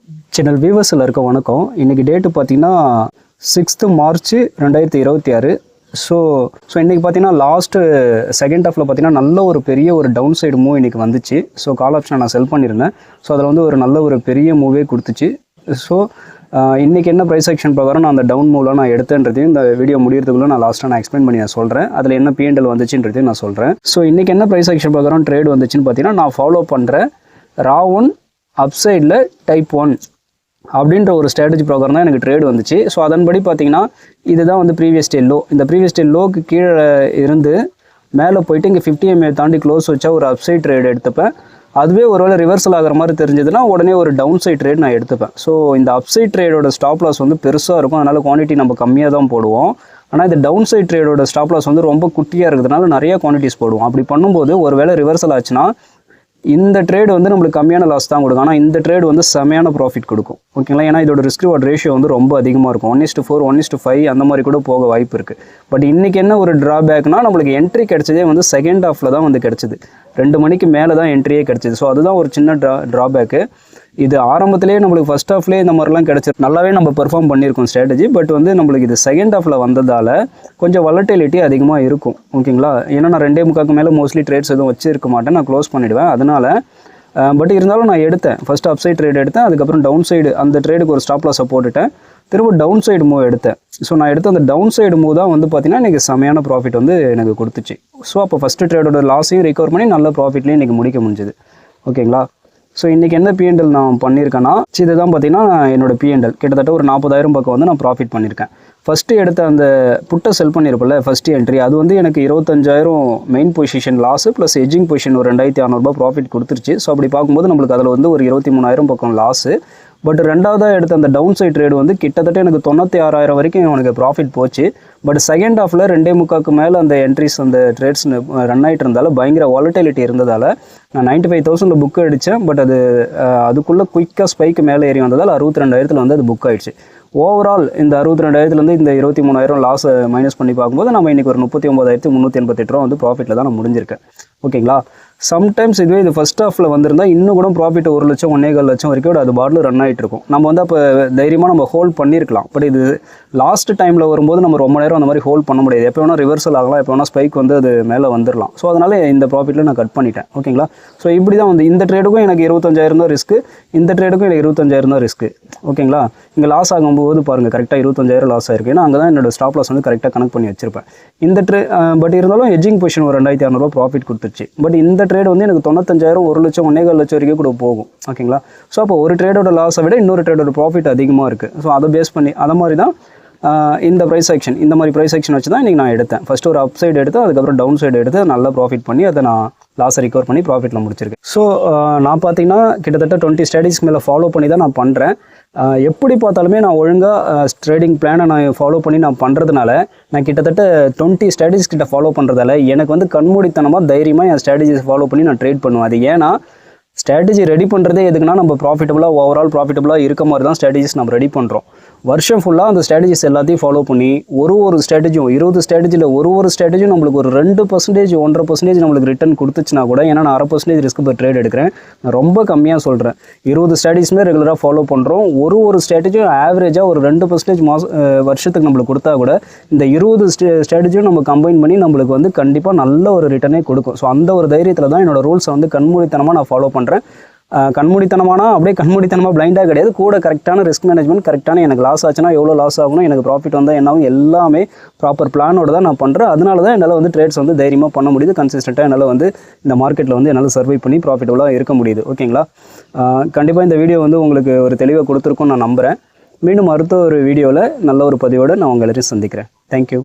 Channel வியூவர்ஸில் இருக்க வணக்கம். இன்றைக்கி டேட்டு பார்த்தீங்கன்னா 6 மார்ச் 2026. ஸோ இன்றைக்கி பார்த்தீங்கன்னா லாஸ்ட்டு செகண்ட் ஹாஃபில் பார்த்தீங்கன்னா நல்ல ஒரு பெரிய ஒரு டவுன் சைடு மூவ் இன்றைக்கி வந்துச்சு. ஸோ கால் ஆப்ஷனை நான் செல் பண்ணியிருந்தேன். ஸோ அதில் வந்து ஒரு நல்ல ஒரு பெரிய மூவே கொடுத்துச்சு. ஸோ இன்றைக்கி என்ன ப்ரைஸ் ஆக்ஷன் பிரகாரம் நான் அந்த டவுன் மூவில் நான் எடுத்தேன்றதையும் இந்த வீடியோ முடியறதுக்குள்ளே நான் லாஸ்ட்டாக நான் எக்ஸ்பிளைன் பண்ணி நான் சொல்கிறேன். அதில் என்ன P&L வந்துச்சுன்றதையும் நான் சொல்கிறேன். ஸோ இன்றைக்கி என்ன ப்ரைஸ் ஆக்ஷன் பிரகாரம் ட்ரேட் வந்துச்சுன்னு பார்த்தீங்கன்னா நான் ஃபாலோ பண்ணுறேன் RAW1 அப்சைடில் டைப் 1 அப்படின்ற ஒரு ஸ்ட்ராட்டஜி ப்ரோக்ராம் தான் எனக்கு ட்ரேட் வந்துச்சு. ஸோ அதன்படி பார்த்தீங்கன்னா இதுதான் வந்து ப்ரீவியஸ் டே லோ. இந்த ப்ரீவியஸ் டே லோக்கு கீழே இருந்து மேலே போயிட்டு இங்கே 50 MA தாண்டி க்ளோஸ் வச்சா ஒரு அப்சைட் ட்ரேட் எடுத்துப்பேன். அதுவே ஒருவேளை ரிவர்சல் ஆகிற மாதிரி தெரிஞ்சதுன்னா உடனே ஒரு டவுன் சைட் ட்ரேட் நான் எடுத்துப்பேன். ஸோ இந்த அப்சைட் ட்ரேடோட ஸ்டாப் லாஸ் வந்து பெருசாக இருக்கும். அதனால் குவான்டிட்டி நம்ம கம்மியாக தான் போடுவோம். ஆனால் இந்த டவுன் சைட் ட்ரேடோட ஸ்டாப் லாஸ் வந்து ரொம்ப குட்டியாக இருக்கிறதுனால நிறைய குவான்டிட்டிஸ் போடுவோம். அப்படி பண்ணும்போது ஒருவேளை ரிவர்சல் ஆச்சுன்னா இந்த ட்ரேட் வந்து நம்மளுக்கு கம்மியான லாஸ் தான் கொடுக்கும். ஆனால் இந்த ட்ரேட் வந்து செமையான ப்ராஃபிட் கொடுக்கும். ஓகேங்களா? ஏன்னா இதோட ரிஸ்க் ரிவார்ட் ரேஷியோ வந்து ரொம்ப அதிகமாக இருக்கும். 1:4 1:5 அந்த மாதிரி கூட போக வாய்ப்பு இருக்குது. பட் இன்றைக்கி என்ன ஒரு ட்ராபேக்னா நம்மளுக்கு என்ட்ரி கிடச்சதே வந்து செகண்ட் ஹாஃபில் தான் வந்து கிடச்சிது. 2 மணிக்கு மேலே தான் என்ட்ரியே கிடச்சிது. ஸோ அதுதான் ஒரு சின்ன ட்ராபேக்கு. இது ஆரம்பத்திலே நம்மளுக்கு ஃபஸ்ட் ஹாஃப்லேயே இந்த மாதிரிலாம் கிடச்சிது. நல்லாவே நம்ம பெர்ஃபார்ம் பண்ணியிருக்கோம் ஸ்ட்ராட்டஜி. பட் வந்து நம்மளுக்கு இது செகண்ட் ஹாஃபில் வந்ததால் கொஞ்சம் வாலட்டிலிட்டி அதிகமாக இருக்கும். ஓகேங்களா? ஏன்னா நான் 2:45 மேலே மோஸ்ட்லி ட்ரேட்ஸ் எதுவும் வச்சிருக்க மாட்டேன். நான் க்ளோஸ் பண்ணிவிடுவேன். அதனால் பட் இருந்தாலும் நான் எடுத்தேன். ஃபஸ்ட்டு அப் சைட் ட்ரேட் எடுத்தேன். அதுக்கப்புறம் டவுன் சைடு அந்த ட்ரேடுக்கு ஒரு ஸ்டாப் லாஸை போட்டுட்டேன். திரும்ப டவுன் சைடு மூவ் எடுத்தேன். ஸோ நான் எடுத்த அந்த டவுன் சைடு மூவ் தான் வந்து பார்த்தீங்கன்னா இன்றைக்கி செமையான ப்ராஃபிட் வந்து எனக்கு கொடுத்துச்சு. ஸோ அப்போ ஃபஸ்ட்டு ட்ரேடோட லாஸையும் ரிகவர் பண்ணி நல்ல ப்ராஃபிட்லேயும் இன்றைக்கி முடிக்க முடிஞ்சுது. ஓகேங்களா? ஸோ இன்றைக்கி என்ன P&L நான் பண்ணியிருக்கேன்னா இதுதான் பார்த்தீங்கன்னா என்னோடய P&L கிட்டத்தட்ட ஒரு 40,000 பக்கம் வந்து நான் ப்ராஃபிட் பண்ணியிருக்கேன். ஃபஸ்ட்டு எடுத்த அந்த புட்டை செல் பண்ணியிருப்பல ஃபஸ்ட்டு என்ட்ரி அது வந்து எனக்கு 25,000 main position loss plus எஜிங் position ஒரு 2,600 ப்ராஃபிட் கொடுத்துருச்சு. ஸோ அப்படி பார்க்கும்போது நம்மளுக்கு அதில் வந்து ஒரு 23,000 பக்கம் லாஸு. பட் ரெண்டாவதாக எடுத்த அந்த டவுன் சைட் ட்ரேடு வந்து கிட்டத்தட்ட எனக்கு 96,000 வரைக்கும் எனக்கு ப்ராஃபிட் போச்சு. பட் செகண்ட் ஹாஃபில் 2:45 மேலே அந்த என்ட்ரிஸ் அந்த ட்ரேட்ஸ் ரன் ஆகிட்டு இருந்தாலும் பயங்கர வாலட்டிலிட்டி இருந்ததால் நான் 95,000 புக் அடித்தேன். பட் அதுக்குள்ளே குயிக்காக ஸ்பைக்கு மேலே ஏறி வந்ததால் 62,000 வந்து அது புக் ஆகிடுச்சு. ஓவரால் இந்த 62,000 இந்த 23,000 லாஸை மைனஸ் பண்ணி பார்க்கும்போது நம்ம இன்றைக்கி ஒரு 39,388 வந்து ப்ராஃபிட்டில் தான் நான் முடிஞ்சிருக்கேன். ஓகேங்களா? சம்டைம்ஸ் இதுவே இது ஃபஸ்ட் ஹாஃபில் வந்திருந்தால் இன்னும் கூட ப்ராஃபிட் 1 லட்சம் 1.25 லட்சம் வரைக்கும் அது பாட்டில் ரன் ஆகிட்டு இருக்கும். நம்ம வந்து அப்போ தைரியமாக நம்ம ஹோல்ட் பண்ணியிருக்கலாம். பட் இது லாஸ்ட் டைமில் வரும்போது நம்ம ரொம்ப நேரம் அந்த மாதிரி ஹோல்ட் பண்ண முடியாது. எப்போ வேணால் ரிவர்சல் ஆகலாம், எப்போ வேணால் ஸ்பைக் வந்து அது மேலே வந்துடலாம். ஸோ அதனால் இந்த ப்ராஃபிட்டில் நான் கட் பண்ணிட்டேன். ஓகேங்களா? ஸோ இப்படி தான் வந்து இந்த ட்ரேடுக்கும் எனக்கு 25,000 தான் ரிஸ்க்கு, இந்த ட்ரேடுக்கும் எனக்கு 25,000 தான் ரிஸ்க்கு. ஓகேங்களா? இங்கே லாஸ் ஆகும்போது பாருங்கள் கரெக்டாக 25,000 லாஸ் ஆயிருக்கு. ஏன்னா அங்கே தான் என்னோட ஸ்டாப் லாஸ் வந்து கரெக்டாக கனெக்ட் பண்ணி வச்சிருப்பேன். இந்த பட் இருந்தாலும் எஜிங் பொசிஷன் ஒரு 2,600 ப்ராஃபிட் கொடுத்துருச்சு. பட் இந்த ட்ரேட் வந்து எனக்கு 95,000 1 லட்சம் 1.25 லட்சம் வரைக்கும் கூட போகும். ஓகேங்களா? ஸோ அப்போ ஒரு ட்ரேடோட லாஸை விட இன்னொரு ட்ரேடோட ப்ராஃபிட் அதிகமாக இருக்குது. ஸோ அதை பேஸ் பண்ணி அதை மாதிரி தான் இந்த ப்ரைஸ் ஆக்ஷன் இந்த மாதிரி ப்ரைஸ் ஆக்ஷன் வச்சு தான் இன்றைக்கி நான் எடுத்தேன். ஃபஸ்ட்டு ஒரு அப் சைடு எடுத்து அதுக்கப்புறம் டவுன் சைடு எடுத்து நல்லா ப்ராஃபிட் பண்ணி அதை நான் லாஸை ரிகவர் பண்ணி ப்ராஃபிட்டில் முடிச்சிருக்கேன். ஸோ நான் பார்த்தீங்கன்னா கிட்டத்தட்ட 20 ஸ்ட்ராட்டஜிஸ்க்கு மேலே ஃபாலோ பண்ணி தான் நான் பண்ணுறேன். எப்படி பார்த்தாலுமே நான் ஒழுங்காக ட்ரேடிங் பிளானை நான் ஃபாலோ பண்ணி நான் பண்ணுறதுனால நான் கிட்டத்தட்ட 20 ஸ்ட்ராட்டஜிஸ் கிட்ட ஃபாலோ பண்ணுறதால எனக்கு வந்து கண்மூடித்தனமாக தைரியமாக என் ஸ்ட்ராட்டஜிஸ் ஃபாலோ பண்ணி நான் ட்ரேட் பண்ணுவேன். அது ஏன்னா ஸ்ட்ராட்டஜி ரெடி பண்ணுறதே எதுக்குன்னா நம்ம ப்ராஃபிட்டபுளாக ஓவரால் ப்ராஃபிட்டபுளாக இருக்க மாதிரி தான் ஸ்ட்ராட்டஜிஸ் நம்ம ரெடி பண்ணுறோம். வருஷம் ஃபுல்லாக அந்த ஸ்ட்ராட்டஜிஸ் எல்லாத்தையும் ஃபாலோ பண்ணி ஒரு ஸ்ட்ராட்டஜியும் 20 ஸ்ட்ராட்டஜியில் ஒரு ஸ்ட்ராட்டஜியும் நம்மளுக்கு ஒரு 2% 1.5% நம்மளுக்கு ரிட்டர்ன் கொடுத்துச்சுன்னா கூட, ஏன்னா நான் 0.5% ரிஸ்க் பர் ட்ரேட் எடுக்கிறேன், நான் ரொம்ப கம்மியாக சொல்கிறேன். 20 ஸ்ட்ராட்டஜிஸுமே ரெகுலராக ஃபாலோ பண்ணுறோம். ஒரு ஸ்ட்ராட்டஜியும் ஆவரேஜாக ஒரு 2% வருஷத்துக்கு நம்மளுக்கு கொடுத்தா கூட இந்த 20 ஸ்ட்ராட்டஜியும் நம்ம கம்பைன் பண்ணி நம்மளுக்கு வந்து கண்டிப்பாக நல்ல ஒரு ரிட்டர்னே கொடுக்கும். ஸோ அந்த ஒரு தைரியத்தில் தான் என்னோடய ரூல்ஸை வந்து கண்மூடித்தனமாக நான் ஃபாலோ பண்ணுறேன். கண்மூடித்தனமானா அப்படியே கண்மூடித்தனமாக பிளைண்டாக கிடையாது. கூட கரெக்டான ரிஸ்க் மேனேஜ்மெண்ட், கரெக்டான எனக்கு லாஸ் ஆச்சுன்னா எவ்வளோ லாஸ் ஆகணும், எனக்கு ப்ராஃபிட் வந்தால் என்னாகும், எல்லாமே ப்ராப்பர் பிளானோட தான் நான் பண்ணுறேன். அதனால தான் என்னால் வந்து ட்ரேட்ஸ் வந்து தைரியமாக பண்ண முடியுது. கன்சிஸ்டண்ட்டாக என்னால் வந்து இந்த மார்க்கெட்டில் வந்து என்னால் சர்வை பண்ணி ப்ராஃபிட்டபுளாக இருக்க முடியுது. ஓகேங்களா? கண்டிப்பாக இந்த வீடியோ வந்து உங்களுக்கு ஒரு தெளிவாக கொடுத்துருக்குன்னு நான் நம்புகிறேன். மீண்டும் அடுத்த ஒரு வீடியோவில் நல்ல ஒரு பதிவோடு நான் உங்கள் எல்லாரையும் சந்திக்கிறேன். தேங்க்யூ.